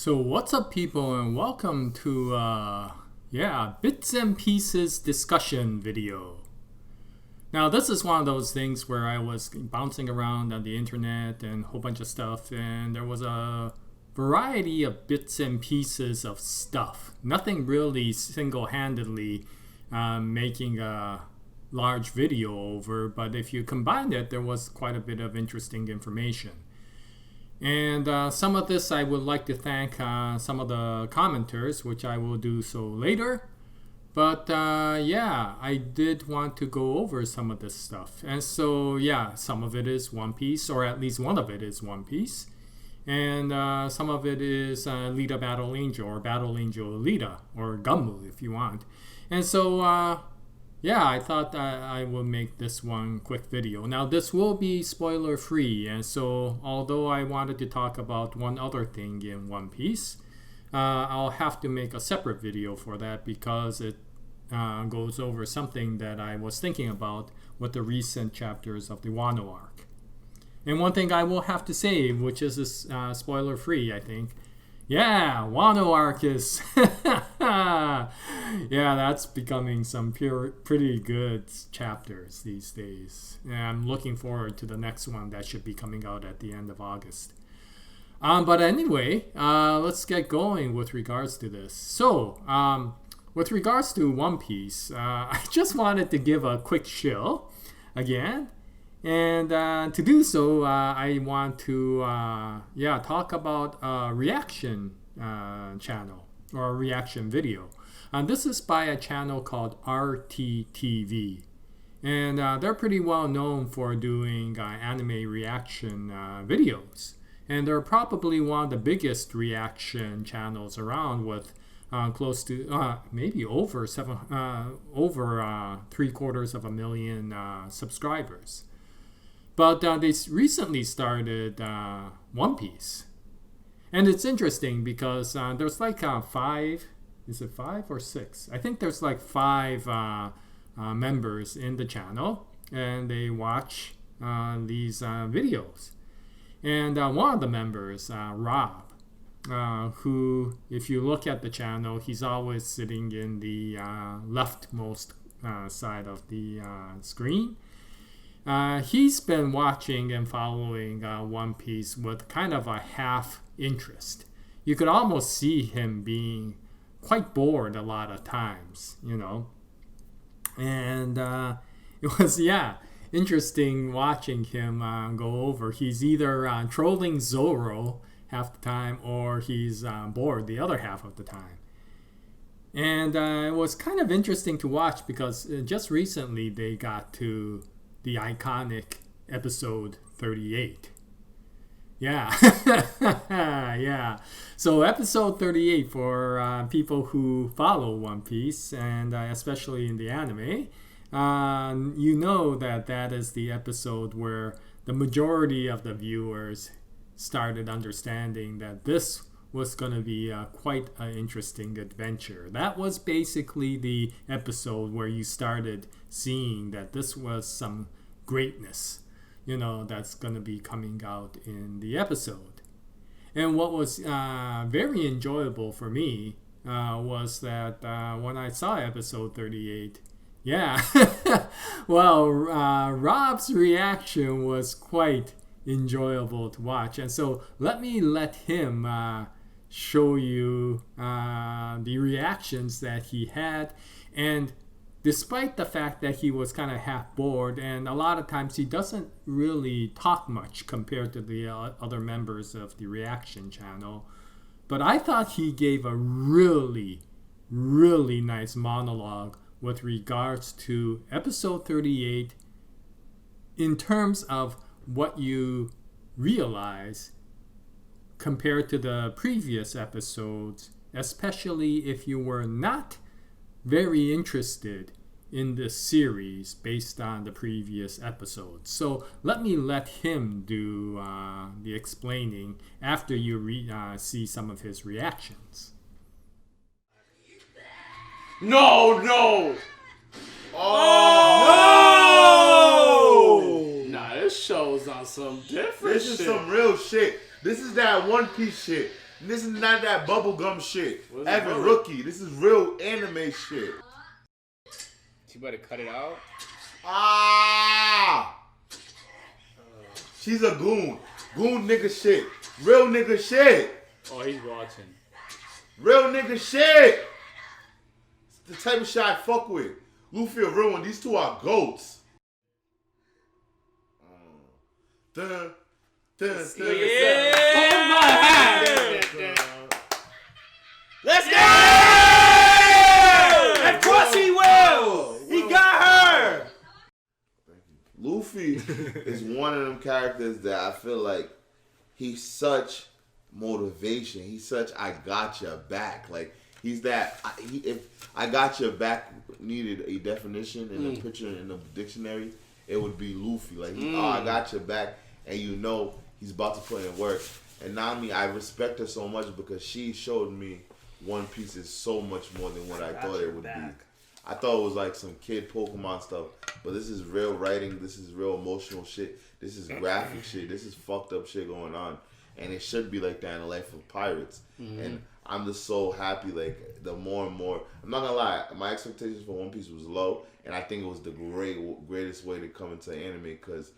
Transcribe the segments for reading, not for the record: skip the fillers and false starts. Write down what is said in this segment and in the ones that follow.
So what's up, people, and welcome to Bits and Pieces discussion video. Now this is one of those things where I was bouncing around on the internet and a whole bunch of stuff, and there was a variety of bits and pieces of stuff. Nothing really single-handedly making a large video over, but if you combined it, there was quite a bit of interesting information. And some of this I would like to thank some of the commenters, which I will do so later. But I did want to go over some of this stuff. And so, some of it is One Piece, or at least one of it is One Piece. And some of it is Alita Battle Angel, or Battle Angel Alita, or GUNNM if you want. And so, I thought I would make this one quick video. Now, this will be spoiler free, and so although I wanted to talk about one other thing in One Piece, I'll have to make a separate video for that because it goes over something that I was thinking about with the recent chapters of the Wano arc. And one thing I will have to say, which is spoiler free, I think, Wano arc is that's becoming some pretty good chapters these days. And I'm looking forward to the next one that should be coming out at the end of August. But anyway, let's get going with regards to this. So, with regards to One Piece, I just wanted to give a quick shill again. And to do so, I want to talk about a reaction channel or a reaction video. This is by a channel called RTTV. And they're pretty well known for doing anime reaction videos. And they're probably one of the biggest reaction channels around with close to maybe over 750,000 subscribers. But they recently started One Piece. And it's interesting because there's like five, is it 5 or 6? I think there's like 5 members in the channel, and they watch these videos. And one of the members, Rob, who, if you look at the channel, he's always sitting in the leftmost side of the screen. He's been watching and following One Piece with kind of a half interest. You could almost see him being quite bored a lot of times, And it was, interesting watching him go over. He's either trolling Zoro half the time or he's bored the other half of the time. And it was kind of interesting to watch because just recently they got to the iconic episode 38. So episode 38, for people who follow One Piece, and especially in the anime, you know that is the episode where the majority of the viewers started understanding that this was going to be quite an interesting adventure. That was basically the episode where you started seeing that this was some greatness, that's going to be coming out in the episode. And what was very enjoyable for me was that when I saw episode 38, Rob's reaction was quite enjoyable to watch. And so let him show you the reactions that he had. And despite the fact that he was kind of half bored, and a lot of times he doesn't really talk much compared to the other members of the reaction channel, but I thought he gave a really, really nice monologue with regards to episode 38 in terms of what you realize compared to the previous episodes, especially if you were not very interested in this series based on the previous episodes. So let him do the explaining after you see some of his reactions. No! Oh! No! Nah, this show's on some different shit. This is some real shit. This is that One Piece shit. This is not that bubblegum shit. Evan it? Rookie. This is real anime shit. You better cut it out. Ah! She's a goon. Goon nigga shit. Real nigga shit. Oh, he's watching. Real nigga shit. It's the type of shit I fuck with. Luffy a real one. These two are goats. Dun, dun, dun, Yeah. Hold my hand. Let's go! Of course he will. He got her. Luffy is one of them characters that I feel like he's such motivation. He's such I got your back. Like he's that. If I got your back needed a definition in a picture in the dictionary, it would be Luffy. Like oh, I got your back, and you know he's about to put in work. And Nami, I respect her so much because she showed me One Piece is so much more than what I thought it would be. I thought it was like some kid Pokemon stuff, but this is real writing. This is real emotional shit. This is graphic shit. This is fucked up shit going on, and it should be like that in the life of pirates. And I'm just so happy. Like the more and more, I'm not gonna lie, my expectations for One Piece was low, and I think it was the greatest way to come into anime because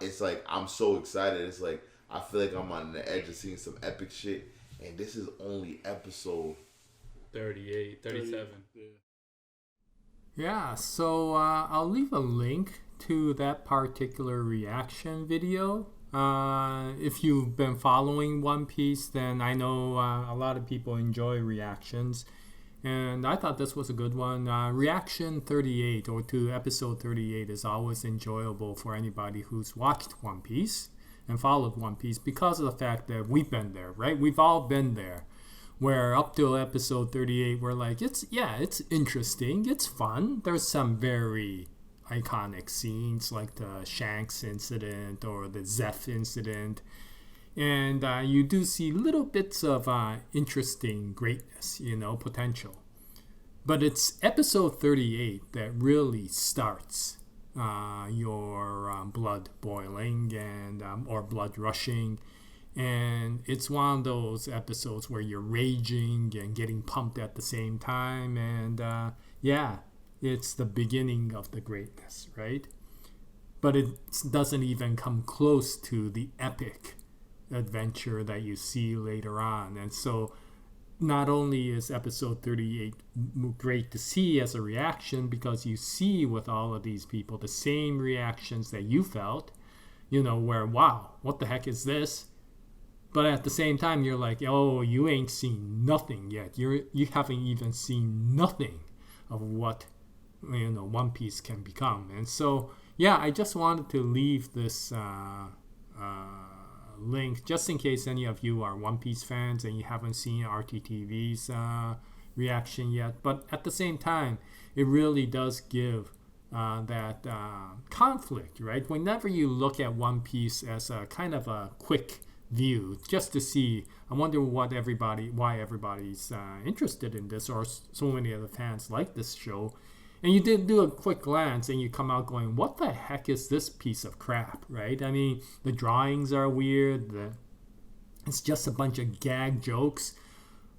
it's like I'm so excited. It's like I feel like I'm on the edge of seeing some epic shit, and this is only episode 38, 37. Yeah, so I'll leave a link to that particular reaction video. If you've been following One Piece, then I know a lot of people enjoy reactions. And I thought this was a good one. Reaction 38, or to episode 38, is always enjoyable for anybody who's watched One Piece and followed One Piece because of the fact that we've been there, right? We've all been there. Where up to episode 38, we're like, it's interesting, it's fun. There's some very iconic scenes like the Shanks incident or the Zeph incident. And you do see little bits of interesting greatness, potential. But it's episode 38 that really starts your blood boiling and or blood rushing. And it's one of those episodes where you're raging and getting pumped at the same time. And it's the beginning of the greatness, right? But it doesn't even come close to the epic adventure that you see later on. And so not only is episode 38 great to see as a reaction because you see with all of these people the same reactions that you felt, where, wow, what the heck is this? But at the same time, you're like, oh, you ain't seen nothing yet. You haven't even seen nothing of what One Piece can become. And so, I just wanted to leave this link just in case any of you are One Piece fans and you haven't seen RTTV's reaction yet. But at the same time, it really does give that conflict, right? Whenever you look at One Piece as a kind of a quick view just to see, I wonder why everybody's interested in this, or so many of the fans like this show, and you did do a quick glance and you come out going, what the heck is this piece of crap, right? I mean, the drawings are weird, it's just a bunch of gag jokes.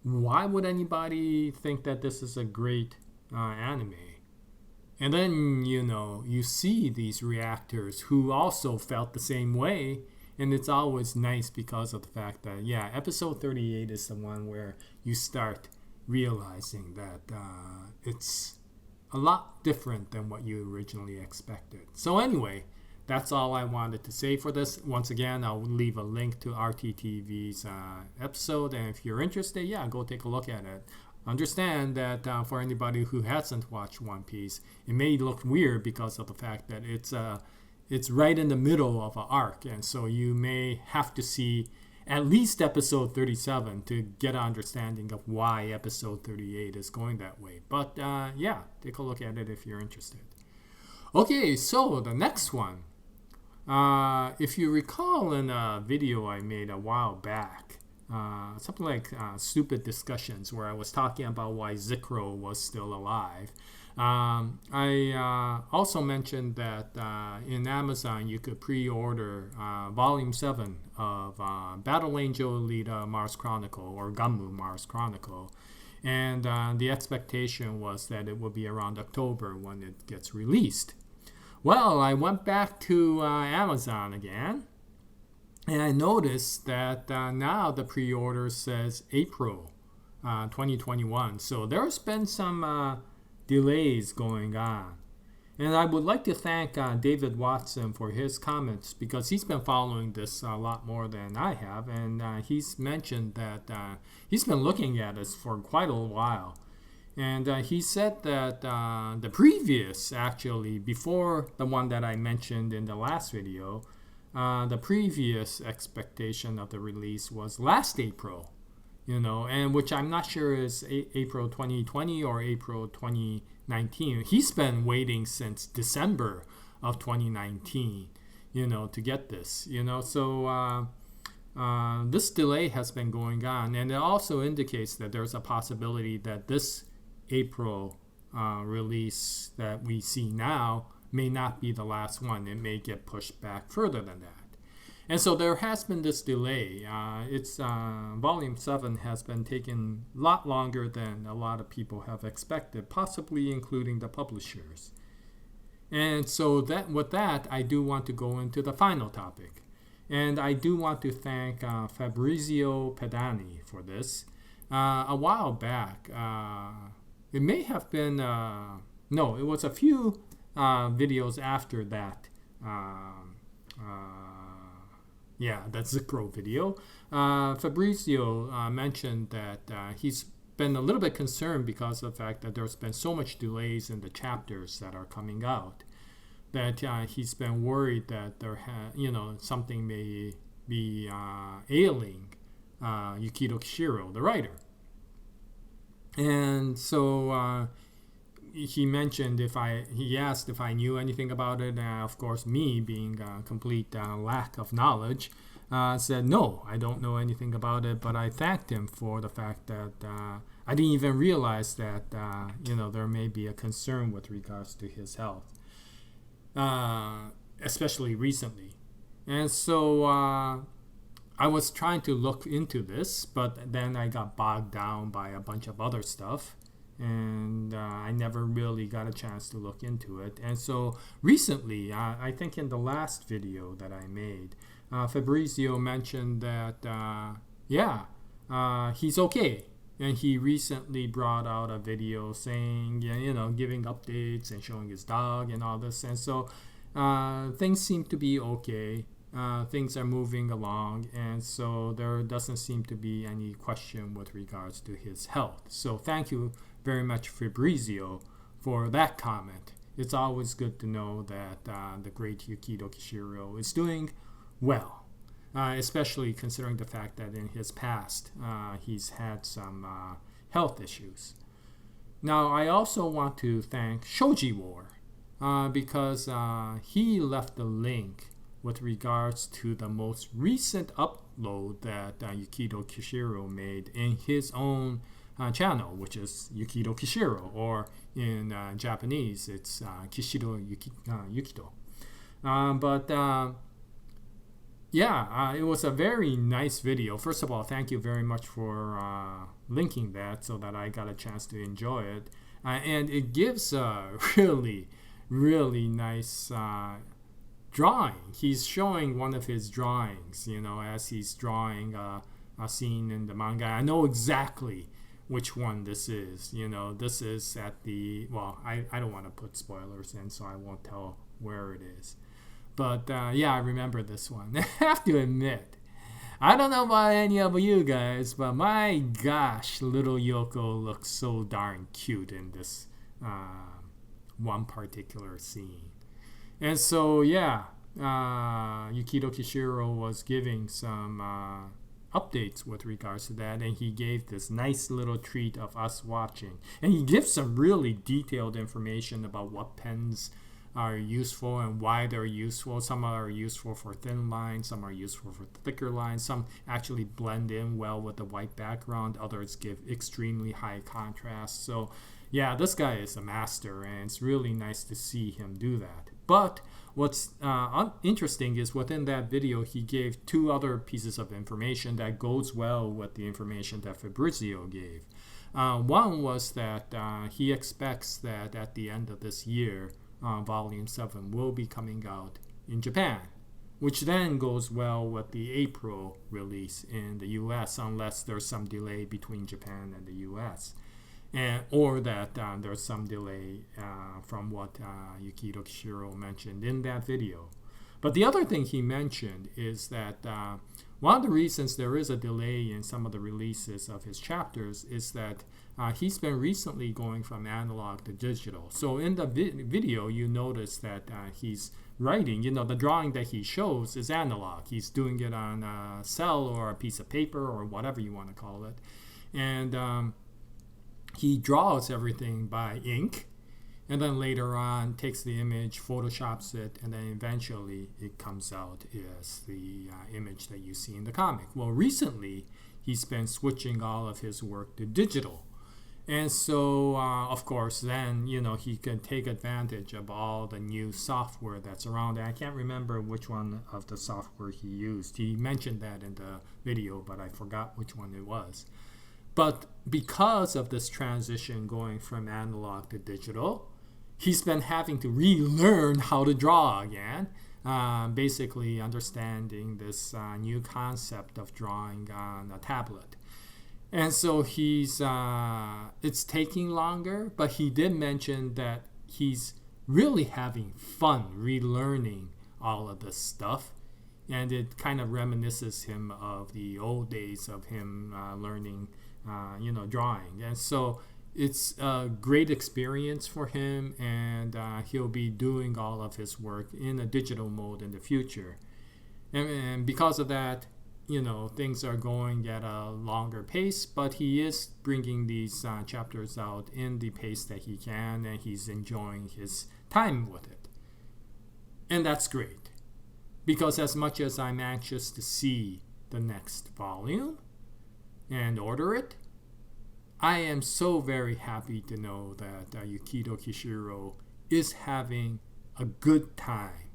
Why would anybody think that this is a great anime? And then you see these reactors who also felt the same way. And it's always nice because of the fact that, episode 38 is the one where you start realizing that it's a lot different than what you originally expected. So anyway, that's all I wanted to say for this. Once again, I'll leave a link to RTTV's episode. And if you're interested, go take a look at it. Understand that for anybody who hasn't watched One Piece, it may look weird because of the fact that it's right in the middle of an arc, and so you may have to see at least episode 37 to get an understanding of why episode 38 is going that way. But take a look at it if you're interested. Okay, so the next one. If you recall in a video I made a while back, something like Stupid Discussions, where I was talking about why Zikro was still alive. I also mentioned that in Amazon you could pre-order Volume 7 of Battle Angel Alita Mars Chronicle, or GUNNM Mars Chronicle. And the expectation was that it would be around October when it gets released. Well, I went back to Amazon again, and I noticed that now the pre-order says April 2021. So there's been some delays going on. And I would like to thank David Watson for his comments, because he's been following this a lot more than I have. And he's mentioned that he's been looking at this for quite a while. And he said that the previous, actually, before the one that I mentioned in the last video, the previous expectation of the release was last April, and which I'm not sure is April 2020 or April 2019. He's been waiting since December of 2019, to get this, So this delay has been going on, and it also indicates that there's a possibility that this April release that we see now may not be the last one. It may get pushed back further than that. And so there has been this delay. It's Volume 7 has been taking a lot longer than a lot of people have expected, possibly including the publishers. And so that with that, I do want to go into the final topic. And I do want to thank Fabrizio Pedani for this. A while back, it may have been, no, it was a few videos after that. That Zipro video. Fabrizio mentioned that he's been a little bit concerned because of the fact that there's been so much delays in the chapters that are coming out, that he's been worried that something may be ailing Yukito Kishiro, the writer. And so he mentioned he asked if I knew anything about it. Of course, me being a complete lack of knowledge, said no, I don't know anything about it. But I thanked him for the fact that I didn't even realize that there may be a concern with regards to his health, especially recently. And so I was trying to look into this, but then I got bogged down by a bunch of other stuff, and I never really got a chance to look into it. And so recently, I think in the last video that I made, Fabrizio mentioned that, he's okay. And he recently brought out a video saying, giving updates and showing his dog and all this. And so things seem to be okay. Things are moving along, and so there doesn't seem to be any question with regards to his health. So thank you very much, Fabrizio, for that comment. It's always good to know that the great Yukito Kishiro is doing well, especially considering the fact that in his past he's had some health issues. Now, I also want to thank Shoji War because he left the link with regards to the most recent upload that Yukito Kishiro made in his own channel, which is Yukito Kishiro, or in Japanese, it's Kishiro Yukito. It was a very nice video. First of all, thank you very much for linking that so that I got a chance to enjoy it. And it gives a really, really nice drawing. He's showing one of his drawings, as he's drawing a scene in the manga. I know exactly which one this is. This is at the, I don't want to put spoilers in, so I won't tell where it is. But I remember this one. I have to admit, I don't know about any of you guys, but my gosh, little Yoko looks so darn cute in this one particular scene. And so, Yukito Kishiro was giving some updates with regards to that, and he gave this nice little treat of us watching. And he gives some really detailed information about what pens are useful and why they're useful. Some are useful for thin lines, some are useful for thicker lines, some actually blend in well with the white background, others give extremely high contrast. So yeah, this guy is a master, and it's really nice to see him do that. But what's interesting is within that video, he gave two other pieces of information that goes well with the information that Fabrizio gave. One was that he expects that at the end of this year, Volume 7 will be coming out in Japan, which then goes well with the April release in the US, unless there's some delay between Japan and the US. Or that there's some delay from what Yukito Kishiro mentioned in that video. But the other thing he mentioned is that one of the reasons there is a delay in some of the releases of his chapters is that he's been recently going from analog to digital. So in the video, you notice that he's writing, the drawing that he shows is analog. He's doing it on a cell or a piece of paper or whatever you want to call it. And he draws everything by ink, and then later on takes the image, photoshops it, and then eventually it comes out as the image that you see in the comic. Well, recently he's been switching all of his work to digital. And so, of course, then, he can take advantage of all the new software that's around. I can't remember which one of the software he used. He mentioned that in the video, but I forgot which one it was. But because of this transition going from analog to digital, he's been having to relearn how to draw again, basically understanding this new concept of drawing on a tablet. And so it's taking longer, but he did mention that he's really having fun relearning all of this stuff. And it kind of reminisces him of the old days of him learning drawing. And so it's a great experience for him, and he'll be doing all of his work in a digital mode in the future. And because of that, things are going at a longer pace, but he is bringing these chapters out in the pace that he can, and he's enjoying his time with it. And that's great, because as much as I'm anxious to see the next volume and order it, I am so very happy to know that Yukito Kishiro is having a good time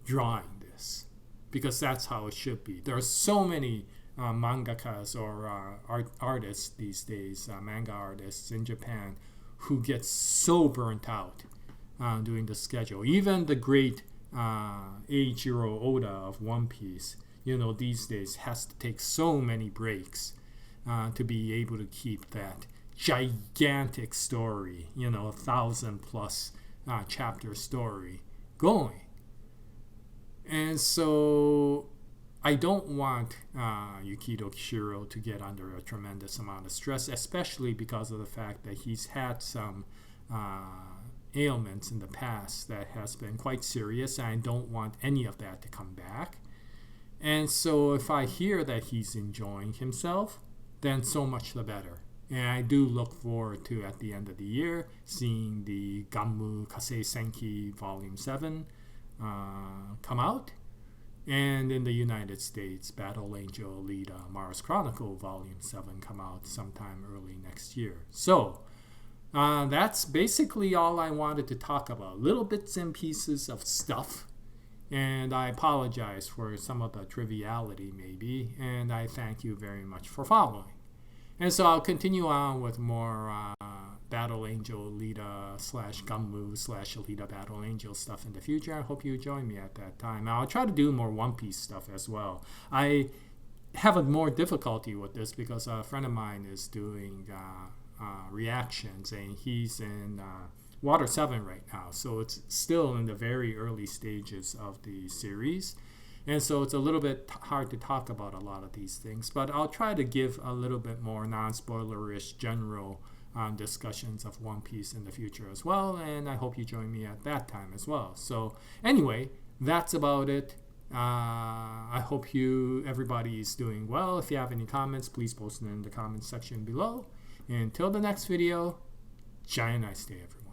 drawing this, because that's how it should be. There are so many mangakas or artists these days, manga artists in Japan, who get so burnt out doing the schedule. Even the great Eiichiro Oda of One Piece, these days has to take so many breaks to be able to keep that gigantic story, 1,000+ chapter story going. And so I don't want Yukito Kishiro to get under a tremendous amount of stress, especially because of the fact that he's had some ailments in the past that has been quite serious, and I don't want any of that to come back. And so if I hear that he's enjoying himself, then so much the better. And I do look forward to, at the end of the year, seeing the GUNNM Kasei Senki Volume 7 come out. And in the United States, Battle Angel Alita Mars Chronicle Volume 7 come out sometime early next year. So that's basically all I wanted to talk about. Little bits and pieces of stuff. And I apologize for some of the triviality maybe. And I thank you very much for following. And so I'll continue on with more Battle Angel Alita / GUNNM / Alita Battle Angel stuff in the future. I hope you join me at that time. I'll try to do more One Piece stuff as well. I have a more difficulty with this because a friend of mine is doing reactions, and he's in Water 7 right now. So it's still in the very early stages of the series. And so it's a little bit hard to talk about a lot of these things, but I'll try to give a little bit more non-spoilerish general discussions of One Piece in the future as well, and I hope you join me at that time as well. So anyway, that's about it. I hope everybody is doing well. If you have any comments, please post them in the comments section below. Until the next video, Jaya, nice day, everyone.